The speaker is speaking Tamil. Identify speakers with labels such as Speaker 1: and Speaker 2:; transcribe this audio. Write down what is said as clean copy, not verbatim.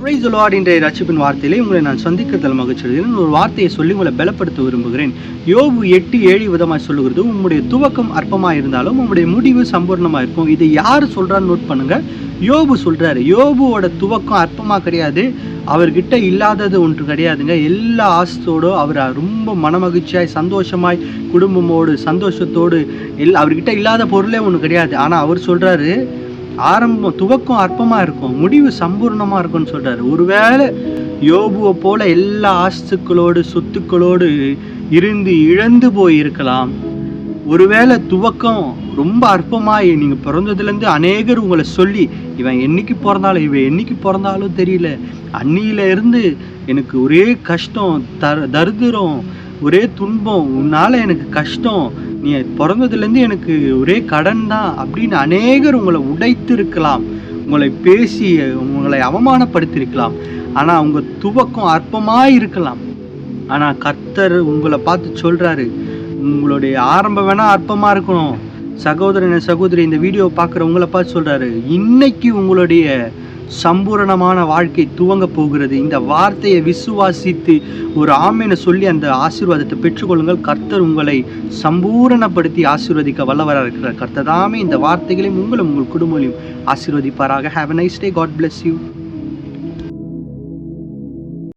Speaker 1: Praise the Lord. இன்றைய ரட்சிப்பின் வார்த்தையிலே உங்களை நான் சந்திக்கிறதில் மகிழ்ச்சியடைகிறேன். ஒரு வார்த்தையை சொல்லி உங்களை பலப்படுத்த விரும்புகிறேன். யோபு 8:7 விதமாக சொல்லுகிறது, உம்முடைய துவக்கம் அற்பமாக இருந்தாலும் உம்முடைய முடிவு சம்பூர்ணமாக இருக்கும். இதை யார் சொல்கிறான்னு நோட் பண்ணுங்க. யோபு சொல்கிறாரு. யோபுவோட துவக்கம் அற்பமாக கிடையாது, அவர்கிட்ட இல்லாதது ஒன்று கிடையாதுங்க. எல்லா ஆசத்தோடு அவர் ரொம்ப மனமகிழ்ச்சியாய் சந்தோஷமாய் குடும்பமோடு சந்தோஷத்தோடு அவர்கிட்ட இல்லாத பொருளே ஒன்று கிடையாது. ஆனால் அவர் சொல்கிறாரு, துவக்கம் அற்பமாக இருக்கும், முடிவு சம்பூர்ணமாக இருக்கும்னு சொல்கிறாரு. ஒருவேளை யோபுவை போல எல்லா ஆஸ்துக்களோடு சொத்துக்களோடு இருந்து இழந்து போய் இருக்கலாம். ஒருவேளை துவக்கம் ரொம்ப அற்பமாய் நீங்கள் பிறந்ததுலேருந்து அநேகர் உங்களை சொல்லி, இவன் என்னைக்கு பிறந்தாலும் தெரியல, அன்னியில இருந்து எனக்கு ஒரே கஷ்டம், தரித்திரம், ஒரே துன்பம், உன்னால் எனக்கு கஷ்டம், நீ பிறந்ததுலேருந்து எனக்கு ஒரே கடன் தான் அப்படின்னு அநேகர் உங்களை உடைத்து இருக்கலாம், உங்களை பேசி உங்களை அவமானப்படுத்தியிருக்கலாம். ஆனால் உங்கள் துவக்கம் அற்பமாக இருக்கலாம். ஆனால் கர்த்தர் உங்களை பார்த்து சொல்கிறாரு, உங்களுடைய ஆரம்பம் வேணால் அற்பமாக இருக்கணும். சகோதரி இந்த வீடியோ பார்க்குற உங்களை பார்த்து சொல்கிறாரு, இன்னைக்கு உங்களுடைய சம்பூரணமான வாழ்க்கை துவங்க போகிறது. இந்த வார்த்தையை விசுவாசித்து ஒரு ஆமேனை சொல்லி அந்த ஆசீர்வாதத்தை பெற்றுக்கொள்ளுங்கள். கர்த்தர் உங்களை சம்பூரணப்படுத்தி ஆசீர்வதிக்க வல்லவராக இருக்கிறார். கர்த்தர் தாமே இந்த வார்த்தைகளையும் உங்கள் குடும்பங்களையும் ஆசீர்வதிப்பாராக. Have a nice day. God bless you.